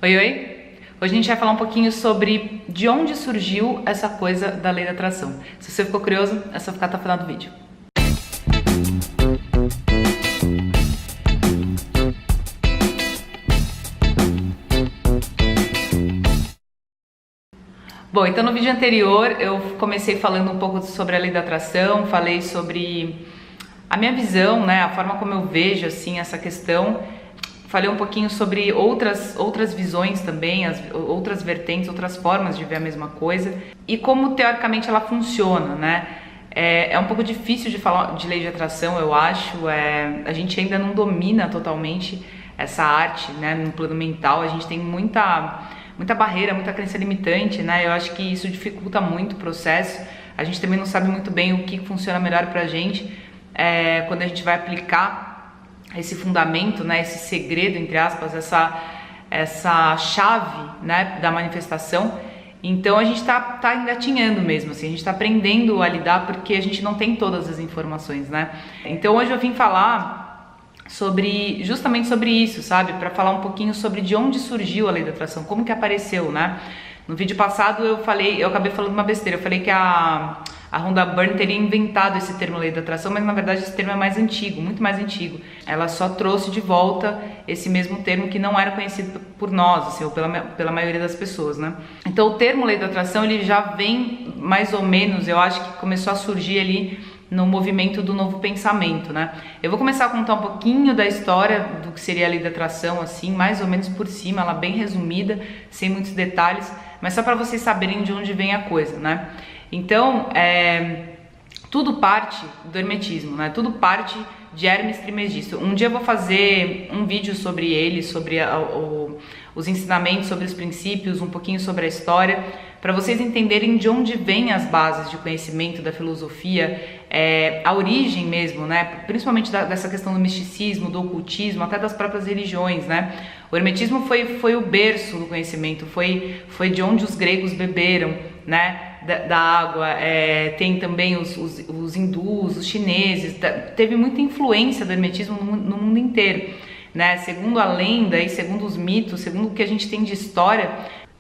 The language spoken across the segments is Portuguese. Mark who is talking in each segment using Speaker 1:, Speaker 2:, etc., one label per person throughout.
Speaker 1: Oi, oi! Hoje a gente vai falar um pouquinho sobre de onde surgiu essa coisa da lei da atração. Se você ficou curioso, é só ficar até o final do vídeo. Bom, então no vídeo anterior eu comecei falando um pouco sobre a lei da atração, falei sobre a minha visão, né, a forma como eu vejo assim essa questão. Falei um pouquinho sobre outras visões também, outras vertentes, outras formas de ver a mesma coisa e como teoricamente ela funciona, né? É um pouco difícil de falar de lei de atração, eu acho. A gente ainda não domina totalmente essa arte, né? No plano mental, a gente tem muita barreira, muita crença limitante, né? Eu acho que isso dificulta muito o processo. A gente também não sabe muito bem o que funciona melhor pra gente quando a gente vai aplicar esse fundamento, né, esse segredo, entre aspas, essa chave, né, da manifestação. Então a gente tá engatinhando mesmo, assim, a gente tá aprendendo a lidar porque a gente não tem todas as informações, né? Então hoje eu vim falar justamente sobre isso, sabe? Para falar um pouquinho sobre de onde surgiu a lei da atração, como que apareceu, né? No vídeo passado eu acabei falando uma besteira, eu falei que a Rhonda Byrne teria inventado esse termo lei da atração, mas na verdade esse termo é mais antigo, muito mais antigo. Ela só trouxe de volta esse mesmo termo que não era conhecido por nós, assim, ou pela maioria das pessoas, né? Então o termo lei da atração, ele já vem mais ou menos, eu acho que começou a surgir ali no movimento do novo pensamento, né? Eu vou começar a contar um pouquinho da história do que seria a lei da atração, assim, mais ou menos por cima, ela bem resumida, sem muitos detalhes, mas só para vocês saberem de onde vem a coisa, né? Então, tudo parte do hermetismo, né? Tudo parte de Hermes Trismegisto. Um dia eu vou fazer um vídeo sobre ele, sobre os ensinamentos, sobre os princípios, um pouquinho sobre a história, para vocês entenderem de onde vêm as bases de conhecimento da filosofia, a origem mesmo, né? Principalmente dessa questão do misticismo, do ocultismo, até das próprias religiões, né? O hermetismo foi o berço do conhecimento, foi de onde os gregos beberam, né? Da água. Tem também os hindus, os chineses, teve muita influência do hermetismo no mundo inteiro, né? Segundo a lenda e segundo os mitos, segundo o que a gente tem de história,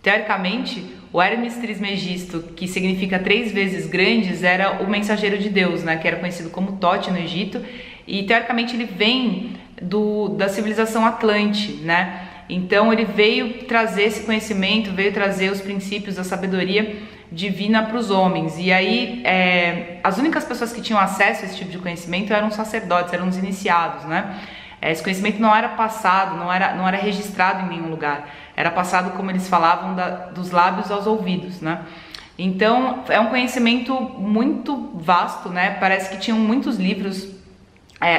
Speaker 1: teoricamente o Hermes Trismegisto, que significa 3 vezes grandes, era o mensageiro de Deus, né? Que era conhecido como Tote no Egito, e teoricamente ele vem da civilização Atlante, né? Então ele veio trazer esse conhecimento, veio trazer os princípios da sabedoria divina para os homens. E aí as únicas pessoas que tinham acesso a esse tipo de conhecimento eram os sacerdotes, eram os iniciados, né? Esse conhecimento não era passado, não era registrado em nenhum lugar, era passado, como eles falavam, dos lábios aos ouvidos, né? Então é um conhecimento muito vasto, né? Parece que tinham muitos livros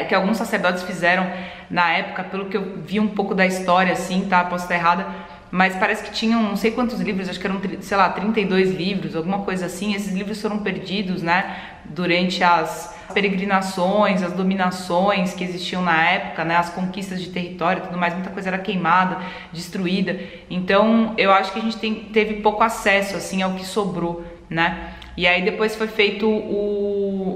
Speaker 1: que alguns sacerdotes fizeram na época, pelo que eu vi um pouco da história, assim, tá? Posso estar errada, mas parece que tinham não sei quantos livros, acho que eram, sei lá, 32 livros, alguma coisa assim. Esses livros foram perdidos, né, durante as peregrinações, as dominações que existiam na época, né, as conquistas de território e tudo mais, muita coisa era queimada, destruída. Então, eu acho que a gente teve pouco acesso, assim, ao que sobrou, né. E aí depois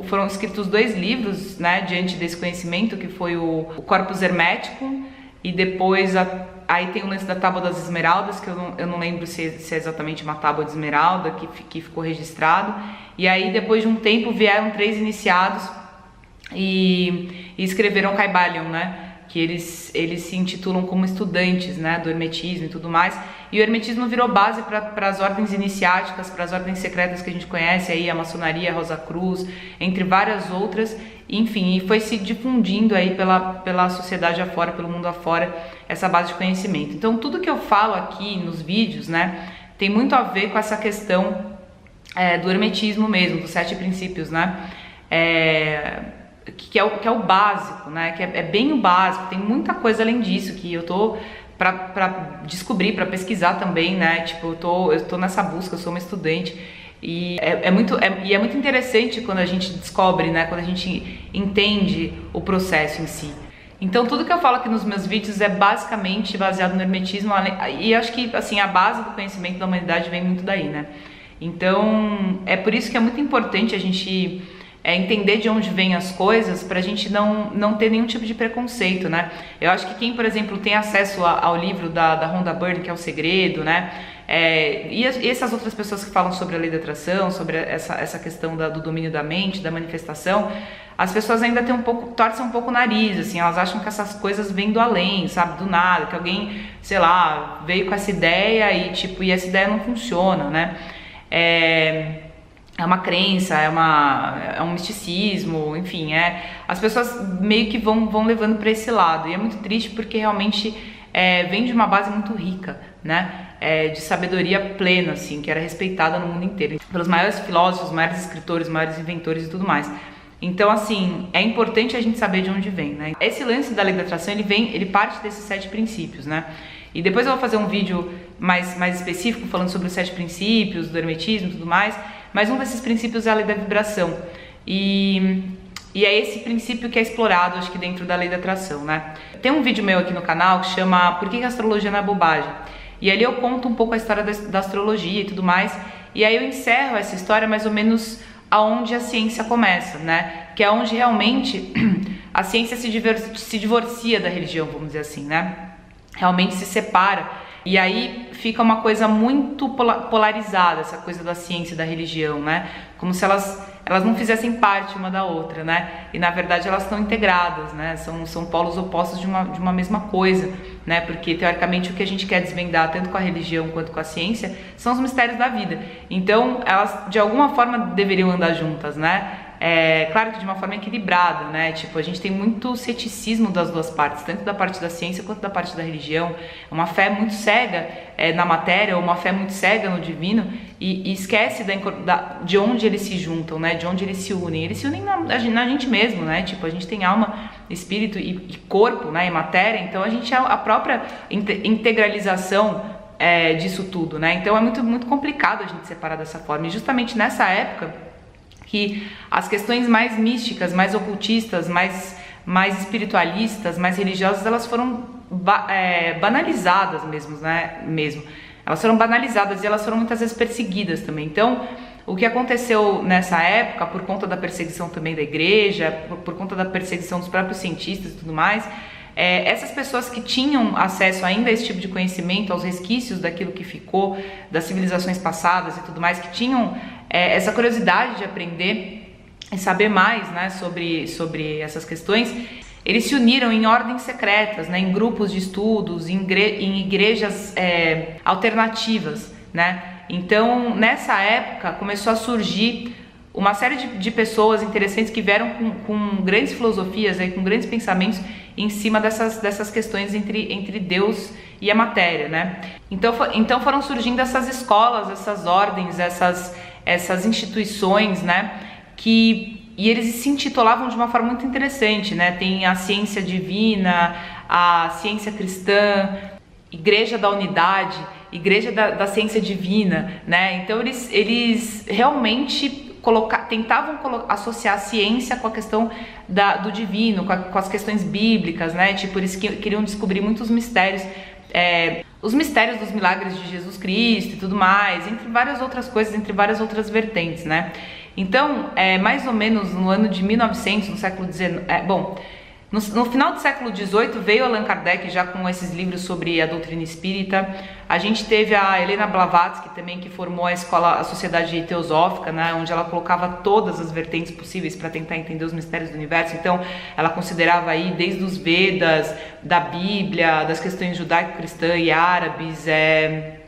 Speaker 1: foram escritos 2 livros, né, diante desse conhecimento, que foi o Corpus Hermético, e depois aí tem o lance da Tábua das Esmeraldas, que eu não lembro se é exatamente uma tábua de esmeralda que ficou registrado. E aí depois de um tempo vieram 3 iniciados e escreveram Kybalion, né? Que eles se intitulam como estudantes, né, do hermetismo e tudo mais. E o hermetismo virou base para as ordens iniciáticas, para as ordens secretas que a gente conhece aí, a maçonaria, a Rosa Cruz, entre várias outras. Enfim, e foi se difundindo aí pela sociedade afora, pelo mundo afora, essa base de conhecimento. Então tudo que eu falo aqui nos vídeos, né, tem muito a ver com essa questão do hermetismo mesmo, dos 7 princípios, né, que é o básico, né, que é bem o básico. Tem muita coisa além disso que eu tô para descobrir, para pesquisar também, né, tipo, eu tô nessa busca, eu sou uma estudante. E é muito interessante quando a gente descobre, né, quando a gente entende o processo em si. Então tudo que eu falo aqui nos meus vídeos é basicamente baseado no hermetismo, e acho que assim a base do conhecimento da humanidade vem muito daí, né? Então é por isso que é muito importante a gente entender de onde vêm as coisas pra gente não ter nenhum tipo de preconceito, né? Eu acho que quem, por exemplo, tem acesso ao livro da Rhonda Byrne, que é O Segredo, né? E essas outras pessoas que falam sobre a lei da atração, sobre essa questão do domínio da mente, da manifestação, as pessoas ainda torcem um pouco o nariz, assim, elas acham que essas coisas vêm do além, sabe, do nada, que alguém, sei lá, veio com essa ideia e essa ideia não funciona, né? É uma crença, é um misticismo, enfim, as pessoas meio que vão levando para esse lado, e é muito triste porque realmente vem de uma base muito rica, né? De sabedoria plena, assim, que era respeitada no mundo inteiro, pelos maiores filósofos, maiores escritores, maiores inventores e tudo mais. Então, assim, é importante a gente saber de onde vem, né? Esse lance da lei da atração, ele parte desses 7 princípios, né? E depois eu vou fazer um vídeo mais específico falando sobre os 7 princípios, do hermetismo e tudo mais, mas um desses princípios é a lei da vibração. E é esse princípio que é explorado, acho que dentro da lei da atração, né? Tem um vídeo meu aqui no canal que chama Por que a astrologia não é bobagem? E ali eu conto um pouco a história da astrologia e tudo mais, e aí eu encerro essa história mais ou menos aonde a ciência começa, né? Que é onde realmente a ciência se divorcia da religião, vamos dizer assim, né? Realmente se separa. E aí fica uma coisa muito polarizada, essa coisa da ciência e da religião, né? Como se elas não fizessem parte uma da outra, né? E na verdade elas estão integradas, né? São polos opostos de uma mesma coisa, né? Porque teoricamente o que a gente quer desvendar tanto com a religião quanto com a ciência são os mistérios da vida. Então elas de alguma forma deveriam andar juntas, né? Claro que de uma forma equilibrada, né? Tipo, a gente tem muito ceticismo das duas partes, tanto da parte da ciência quanto da parte da religião. Uma fé muito cega na matéria, ou uma fé muito cega no divino, e esquece de onde eles se juntam, né? De onde eles se unem. Eles se unem na gente mesmo, né? Tipo, a gente tem alma, espírito e corpo, né? E matéria, então a gente é a própria integralização disso tudo, né? Então é muito, muito complicado a gente separar dessa forma. E justamente nessa época que as questões mais místicas, mais ocultistas, mais espiritualistas, mais religiosas, elas foram banalizadas mesmo, né? Elas foram banalizadas e elas foram muitas vezes perseguidas também. Então, o que aconteceu nessa época, por conta da perseguição também da igreja, por conta da perseguição dos próprios cientistas e tudo mais, essas pessoas que tinham acesso ainda a esse tipo de conhecimento, aos resquícios daquilo que ficou, das civilizações passadas e tudo mais, que tinham essa curiosidade de aprender e saber mais, né, sobre essas questões, eles se uniram em ordens secretas, né, em grupos de estudos, em igrejas alternativas, né? Então, nessa época, começou a surgir uma série de pessoas interessantes que vieram com grandes filosofias, com grandes pensamentos em cima dessas questões entre Deus e a matéria, né? Então foram surgindo essas escolas, essas ordens, essas instituições, né? E eles se intitulavam de uma forma muito interessante, né? Tem a ciência divina, a ciência cristã, igreja da unidade, igreja da ciência divina, né? Então eles realmente tentavam associar a ciência com a questão do divino, com as questões bíblicas, né? Tipo, eles queriam descobrir muitos mistérios, os mistérios dos milagres de Jesus Cristo e tudo mais, entre várias outras coisas, entre várias outras vertentes, né? Então, mais ou menos no ano de 1900, no século XIX, no final do século XVIII veio Allan Kardec já com esses livros sobre a doutrina espírita. A gente teve a Helena Blavatsky também, que formou a Sociedade Teosófica, né, onde ela colocava todas as vertentes possíveis para tentar entender os mistérios do universo. Então ela considerava aí desde os Vedas, da Bíblia, das questões judaico-cristã e árabes,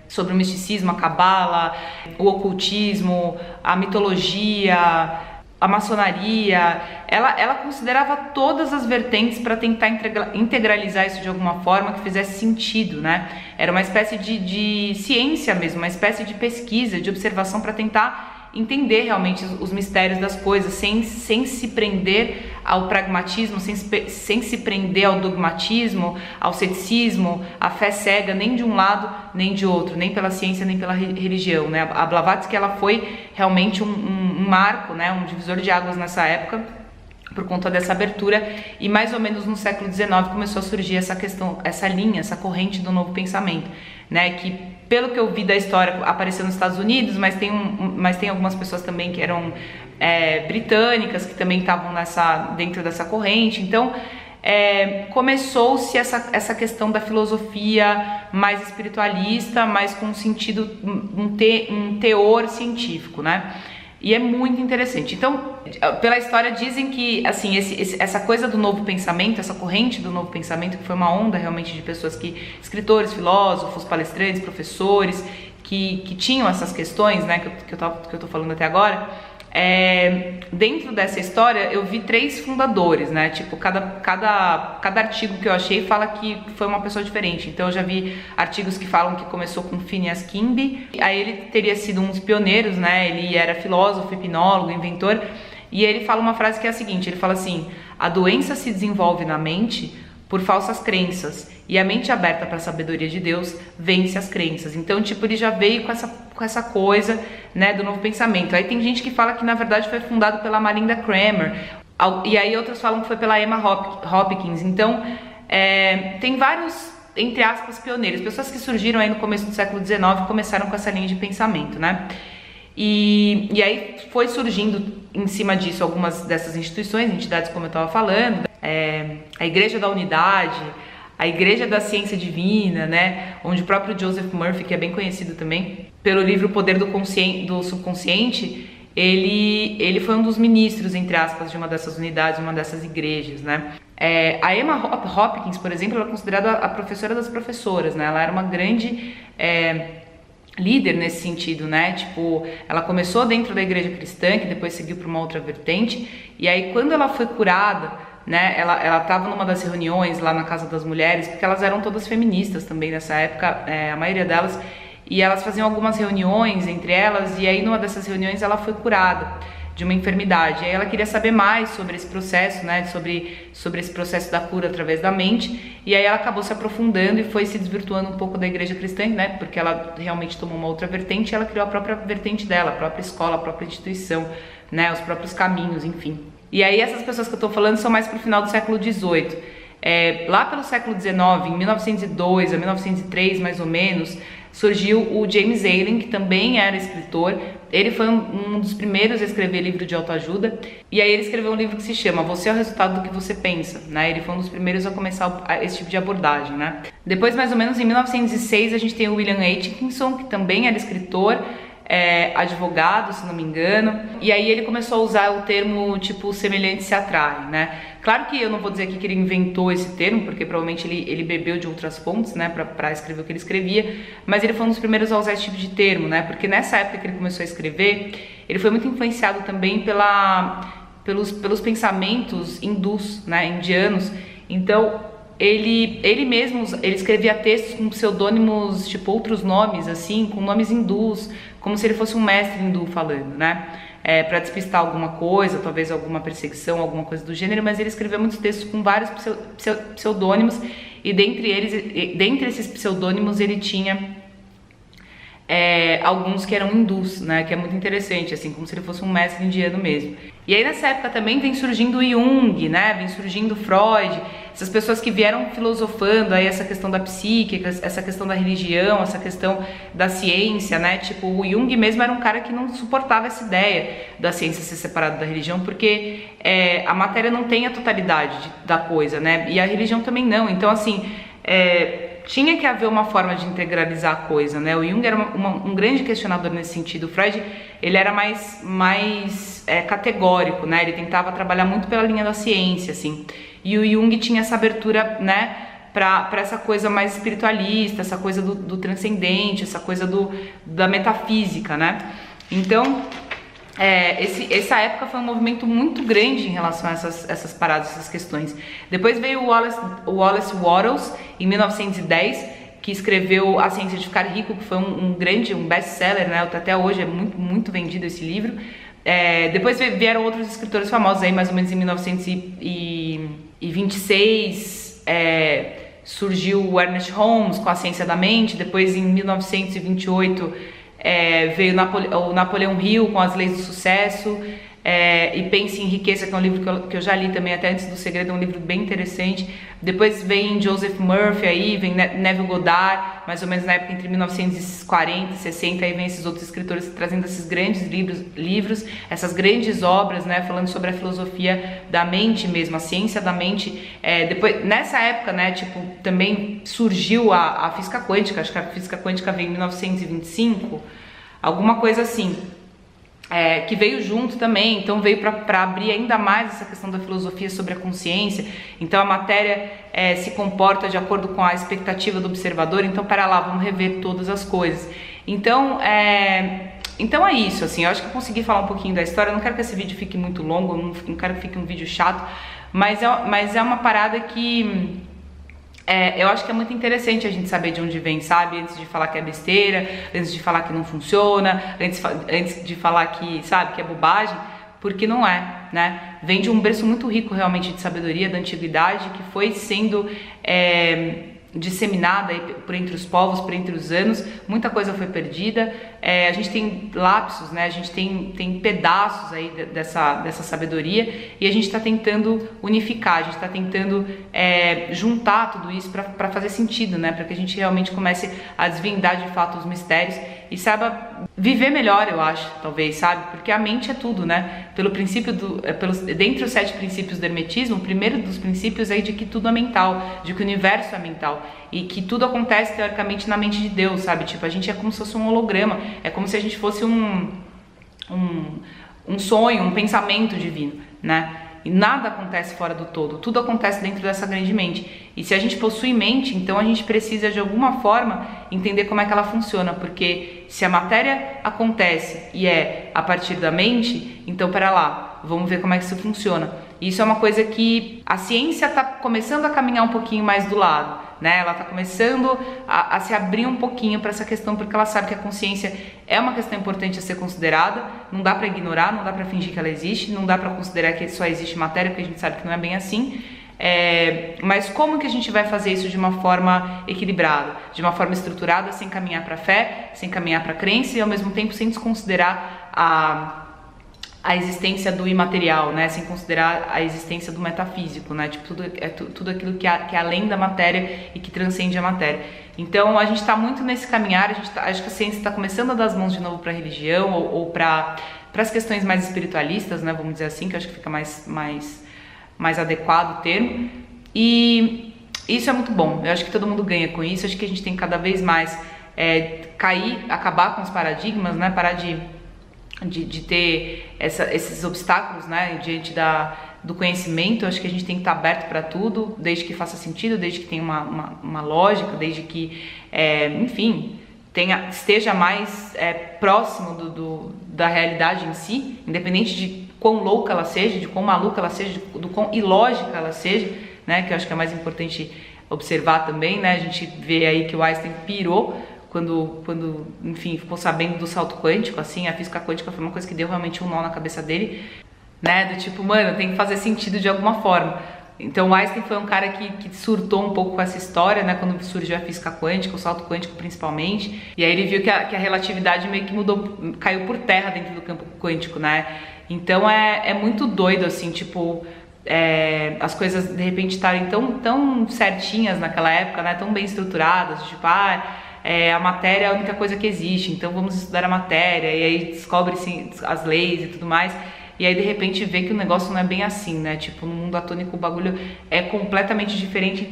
Speaker 1: sobre o misticismo, a cabala, o ocultismo, a mitologia, a maçonaria. Ela considerava todas as vertentes para tentar integralizar isso de alguma forma que fizesse sentido, né? Era uma espécie de ciência mesmo, uma espécie de pesquisa, de observação para tentar entender realmente os mistérios das coisas, sem se prender ao pragmatismo, sem se prender ao dogmatismo, ao ceticismo, à fé cega, nem de um lado nem de outro, nem pela ciência nem pela religião, né? A Blavatsky, ela foi realmente um marco, né? Um divisor de águas nessa época, por conta dessa abertura, e mais ou menos no século XIX começou a surgir essa questão, essa linha, essa corrente do novo pensamento, né, que pelo que eu vi da história apareceu nos Estados Unidos, mas tem algumas pessoas também que eram britânicas, que também estavam dentro dessa corrente. Então começou-se essa questão da filosofia mais espiritualista, mas com um sentido, um teor científico, né? E é muito interessante. Então, pela história dizem que, assim, essa coisa do novo pensamento, essa corrente do novo pensamento, que foi uma onda realmente de pessoas escritores, filósofos, palestrantes, professores, que tinham essas questões, né, que eu tô falando até agora. Dentro dessa história eu vi 3 fundadores, né? Tipo, cada artigo que eu achei fala que foi uma pessoa diferente. Então eu já vi artigos que falam que começou com Phineas Kimby, aí ele teria sido um dos pioneiros, né? Ele era filósofo, hipnólogo, inventor, e ele fala uma frase que é a seguinte, ele fala assim: a doença se desenvolve na mente por falsas crenças, e a mente aberta para a sabedoria de Deus vence as crenças. Então, tipo, ele já veio com essa coisa, né, do novo pensamento. Aí tem gente que fala que na verdade foi fundado pela Malinda Cramer, e aí outros falam que foi pela Emma Hopkins. Então, tem vários, entre aspas, pioneiros, pessoas que surgiram aí no começo do século XIX e começaram com essa linha de pensamento, né? E aí foi surgindo em cima disso algumas dessas instituições, entidades como eu estava falando, a Igreja da Unidade, a Igreja da Ciência Divina, né, onde o próprio Joseph Murphy, que é bem conhecido também pelo livro O Poder do Subconsciente, ele foi um dos ministros, entre aspas, de uma dessas unidades, uma dessas igrejas, né. A Emma Hopkins, por exemplo, ela é considerada a professora das professoras, né, ela era uma grande líder nesse sentido, né? Tipo, ela começou dentro da igreja cristã, que depois seguiu para uma outra vertente, e aí quando ela foi curada, né, ela estava numa das reuniões lá na Casa das Mulheres, porque elas eram todas feministas também nessa época, a maioria delas, e elas faziam algumas reuniões entre elas, e aí numa dessas reuniões ela foi curada de uma enfermidade. E aí ela queria saber mais sobre esse processo, né, sobre esse processo da cura através da mente, e aí ela acabou se aprofundando e foi se desvirtuando um pouco da igreja cristã, né, porque ela realmente tomou uma outra vertente, e ela criou a própria vertente dela, a própria escola, a própria instituição, né, os próprios caminhos, enfim. E aí essas pessoas que eu tô falando são mais pro final do século XVIII. Lá pelo século XIX, em 1902 a 1903 mais ou menos, surgiu o James Allen, que também era escritor. Ele foi um dos primeiros a escrever livro de autoajuda, e aí ele escreveu um livro que se chama Você é o Resultado do que Você Pensa, né? Ele foi um dos primeiros a começar esse tipo de abordagem, né? Depois, mais ou menos em 1906, a gente tem o William Atkinson, que também era escritor, advogado, se não me engano, e aí ele começou a usar o termo tipo semelhante se atrai, né? Claro que eu não vou dizer aqui que ele inventou esse termo, porque provavelmente ele bebeu de outras fontes, né, para escrever o que ele escrevia, mas ele foi um dos primeiros a usar esse tipo de termo, né? Porque nessa época que ele começou a escrever, ele foi muito influenciado também pelos pensamentos hindus, né, indianos. Então ele mesmo, ele escrevia textos com pseudônimos, tipo outros nomes, assim, com nomes hindus, como se ele fosse um mestre hindu falando, né? Para despistar alguma coisa, talvez alguma perseguição, alguma coisa do gênero, mas ele escreveu muitos textos com vários pseudônimos, e dentre esses pseudônimos ele tinha alguns que eram hindus, né, que é muito interessante, assim, como se ele fosse um mestre indiano mesmo. E aí nessa época também vem surgindo Jung, né, vem surgindo Freud, essas pessoas que vieram filosofando aí essa questão da psique, essa questão da religião, essa questão da ciência, né, tipo, o Jung mesmo era um cara que não suportava essa ideia da ciência ser separada da religião, porque a matéria não tem a totalidade da coisa, né, e a religião também não, então assim, tinha que haver uma forma de integralizar a coisa, né? O Jung era um grande questionador nesse sentido. O Freud, ele era mais categórico, né? Ele tentava trabalhar muito pela linha da ciência, assim. E o Jung tinha essa abertura, né, para essa coisa mais espiritualista, essa coisa do transcendente, essa coisa da metafísica, né? Então, essa época foi um movimento muito grande em relação a essas paradas, essas questões. Depois veio o Wallace Wattles, em 1910, que escreveu A Ciência de Ficar Rico, que foi um best-seller, né? Até hoje é muito, muito vendido esse livro. Depois vieram outros escritores famosos, aí mais ou menos em 1926, surgiu o Ernest Holmes com A Ciência da Mente. Depois, em 1928, veio o Napoleão Hill com As Leis do Sucesso. e Pense em Riqueza, que é um livro que eu já li também, até antes do Segredo, é um livro bem interessante. Depois vem Joseph Murphy aí, vem Neville Goddard, mais ou menos na época entre 1940 e 60, aí vem esses outros escritores trazendo esses grandes livros, essas grandes obras, né, falando sobre a filosofia da mente mesmo, a ciência da mente. Depois, nessa época, né, tipo, também surgiu a física quântica, acho que a física quântica veio em 1925, alguma coisa assim. Que veio junto também, então veio para abrir ainda mais essa questão da filosofia sobre a consciência. Então a matéria se comporta de acordo com a expectativa do observador, então para lá, vamos rever todas as coisas. Então é isso, assim, eu acho que eu consegui falar um pouquinho da história. Eu não quero que esse vídeo fique muito longo, não quero que fique um vídeo chato, mas é uma parada que... eu acho que é muito interessante a gente saber de onde vem, sabe? Antes de falar que é besteira, antes de falar que não funciona, antes de falar que, sabe, que é bobagem, porque não é, né? Vem de um berço muito rico realmente de sabedoria da antiguidade, que foi sendo disseminada aí por entre os povos, por entre os anos. Muita coisa foi perdida. A gente tem lapsos, né? A gente tem pedaços aí dessa sabedoria, e a gente está tentando unificar, a gente está tentando juntar tudo isso para fazer sentido, né? Para que a gente realmente comece a desvendar de fato os mistérios e saiba viver melhor, eu acho, talvez, sabe? Porque a mente é tudo, né? Pelo princípio dentre os 7 princípios do hermetismo, o primeiro dos princípios é de que tudo é mental, de que o universo é mental e que tudo acontece teoricamente na mente de Deus, sabe? Tipo, a gente é como se fosse um holograma, é como se a gente fosse um sonho, um pensamento divino, né? E nada acontece fora do todo, tudo acontece dentro dessa grande mente. E se a gente possui mente, então a gente precisa de alguma forma entender como é que ela funciona, porque se a matéria acontece e é a partir da mente, então pera lá, vamos ver como é que isso funciona. E isso é uma coisa que a ciência está começando a caminhar um pouquinho mais do lado, né? Ela está começando a se abrir um pouquinho para essa questão, porque ela sabe que a consciência é uma questão importante a ser considerada. Não dá para ignorar, não dá para fingir que ela existe, não dá para considerar que só existe matéria, porque a gente sabe que não é bem assim. Mas como que a gente vai fazer isso de uma forma equilibrada, de uma forma estruturada, sem caminhar para a fé, sem caminhar para a crença e ao mesmo tempo sem desconsiderar a existência do imaterial, né? Sem considerar a existência do metafísico, né? Tipo, tudo aquilo que é além da matéria e que transcende a matéria. Então a gente está muito nesse caminhar, acho que a ciência está começando a dar as mãos de novo para a religião ou para as questões mais espiritualistas, né? Vamos dizer assim, que eu acho que fica mais adequado o termo. E isso é muito bom, eu acho que todo mundo ganha com isso. Acho que a gente tem que cada vez mais acabar com os paradigmas, né? Parar de ter esses obstáculos, né, diante do conhecimento. Eu acho que a gente tem que estar aberto para tudo, desde que faça sentido, desde que tenha uma lógica, desde que, enfim, esteja mais próximo da realidade em si, independente de quão louca ela seja, de quão maluca ela seja, do quão ilógica ela seja, né, que eu acho que é mais importante observar também, né. A gente vê aí que o Einstein pirou quando, enfim, ficou sabendo do salto quântico, assim. A física quântica foi uma coisa que deu realmente um nó na cabeça dele, né, do tipo, mano, tem que fazer sentido de alguma forma. Então o Einstein foi um cara que surtou um pouco com essa história, né, quando surgiu a física quântica, o salto quântico principalmente, e aí ele viu que a relatividade meio que caiu por terra dentro do campo quântico, né. Então é muito doido, assim, tipo, as coisas de repente estarem tão certinhas naquela época, né, tão bem estruturadas, tipo, a matéria é a única coisa que existe, então vamos estudar a matéria, e aí descobre-se as leis e tudo mais, e aí de repente vê que o negócio não é bem assim, né, tipo, no mundo atômico o bagulho é completamente diferente.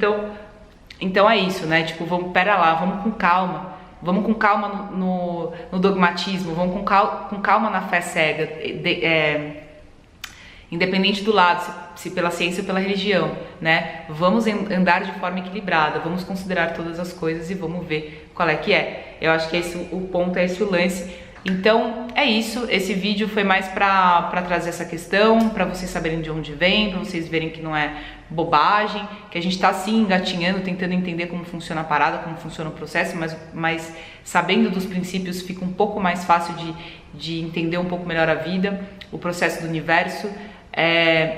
Speaker 1: Então é isso, né, tipo, pera lá, vamos com calma no dogmatismo, vamos com calma na fé cega, independente do lado, se pela ciência ou pela religião, né? Vamos andar de forma equilibrada, vamos considerar todas as coisas e vamos ver qual é que é. Eu acho que o ponto, é esse o lance. Então é isso, esse vídeo foi mais pra trazer essa questão, pra vocês saberem de onde vem, pra vocês verem que não é bobagem, que a gente tá sim engatinhando, tentando entender como funciona a parada, como funciona o processo, mas sabendo dos princípios fica um pouco mais fácil de entender um pouco melhor a vida, o processo do universo.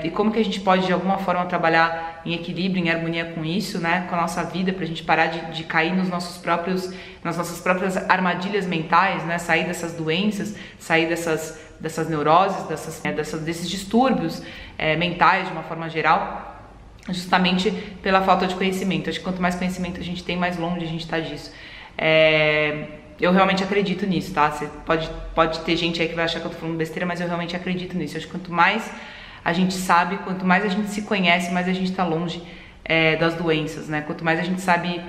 Speaker 1: e como que a gente pode de alguma forma trabalhar em equilíbrio, em harmonia com isso, né, com a nossa vida, pra gente parar de cair nas nossas próprias armadilhas mentais, né, sair dessas doenças, sair dessas neuroses, desses distúrbios mentais de uma forma geral, justamente pela falta de conhecimento. Acho que quanto mais conhecimento a gente tem, mais longe a gente tá disso. Eu realmente acredito nisso, tá? Você pode ter gente aí que vai achar que eu tô falando besteira, mas eu realmente acredito nisso. Acho que quanto mais a gente sabe, quanto mais a gente se conhece, mais a gente tá longe das doenças, né? Quanto mais a gente sabe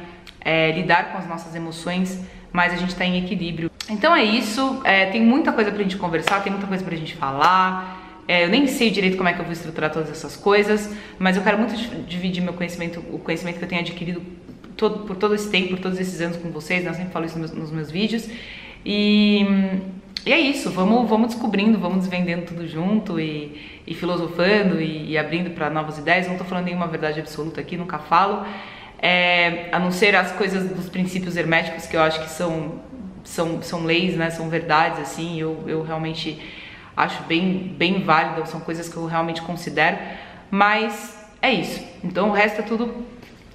Speaker 1: lidar com as nossas emoções, mais a gente tá em equilíbrio. Então é isso, tem muita coisa pra gente conversar, tem muita coisa pra gente falar. Eu nem sei direito como é que eu vou estruturar todas essas coisas, mas eu quero muito dividir meu conhecimento, o conhecimento que eu tenho adquirido por todo esse tempo, por todos esses anos com vocês, né? Eu sempre falo isso nos meus vídeos. E é isso, vamos descobrindo, vamos desvendando tudo junto e filosofando e abrindo para novas ideias. Não tô falando nenhuma verdade absoluta aqui, nunca falo. A não ser as coisas dos princípios herméticos, que eu acho que são leis, né? São verdades, assim, eu realmente acho bem válido, são coisas que eu realmente considero, mas é isso. Então o resto é tudo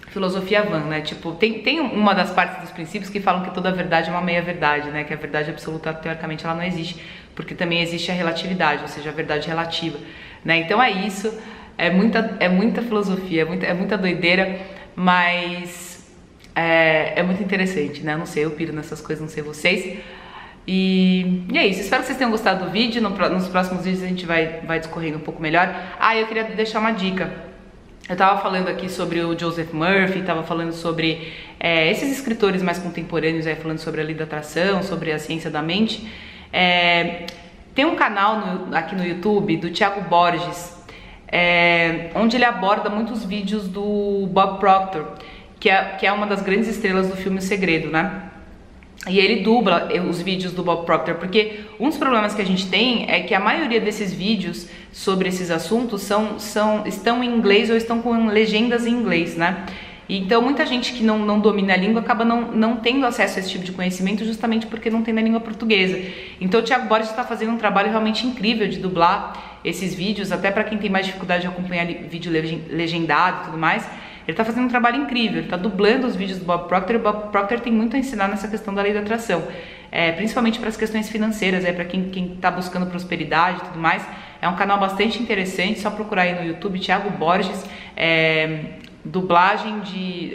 Speaker 1: filosofia van, né? Tipo, tem uma das partes dos princípios que falam que toda verdade é uma meia-verdade, né? Que a verdade absoluta, teoricamente, ela não existe, porque também existe a relatividade, ou seja, a verdade relativa, né? Então é isso, é muita filosofia, é muita doideira, mas é muito interessante, né? Eu não sei, eu piro nessas coisas, não sei vocês. E é isso, espero que vocês tenham gostado do vídeo. Nos próximos vídeos a gente vai discorrendo um pouco melhor. Eu queria deixar uma dica. Eu tava falando aqui sobre o Joseph Murphy, tava falando sobre esses escritores mais contemporâneos, falando sobre a lei da atração, sobre a ciência da mente. Tem um canal aqui no YouTube do Thiago Borges, onde ele aborda muitos vídeos do Bob Proctor, que é uma das grandes estrelas do filme O Segredo, né? E ele dubla os vídeos do Bob Proctor, porque um dos problemas que a gente tem é que a maioria desses vídeos sobre esses assuntos estão em inglês ou estão com legendas em inglês, né? Então muita gente que não domina a língua acaba não tendo acesso a esse tipo de conhecimento justamente porque não tem na língua portuguesa. Então o Thiago Borges está fazendo um trabalho realmente incrível de dublar esses vídeos, até para quem tem mais dificuldade de acompanhar vídeo legendado e tudo mais. Ele está fazendo um trabalho incrível, ele está dublando os vídeos do Bob Proctor, e o Bob Proctor tem muito a ensinar nessa questão da lei da atração, principalmente para as questões financeiras, para quem está buscando prosperidade e tudo mais. É um canal bastante interessante, só procurar aí no YouTube, Thiago Borges, dublagem de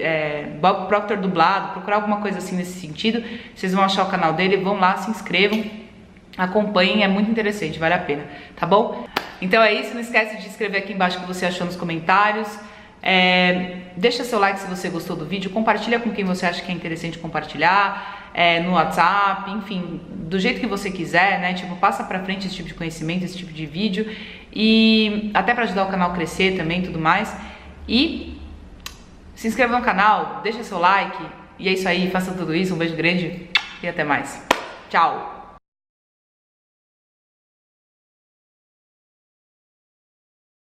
Speaker 1: Bob Proctor dublado, procurar alguma coisa assim nesse sentido, vocês vão achar o canal dele, vão lá, se inscrevam, acompanhem, é muito interessante, vale a pena, tá bom? Então é isso, não esquece de escrever aqui embaixo o que você achou nos comentários. Deixa seu like se você gostou do vídeo, compartilha com quem você acha que é interessante compartilhar, no WhatsApp, enfim, do jeito que você quiser, né? Tipo, passa pra frente esse tipo de conhecimento, esse tipo de vídeo, e até pra ajudar o canal a crescer também e tudo mais. E se inscreva no canal, deixa seu like, e é isso aí, faça tudo isso, um beijo grande e até mais. Tchau!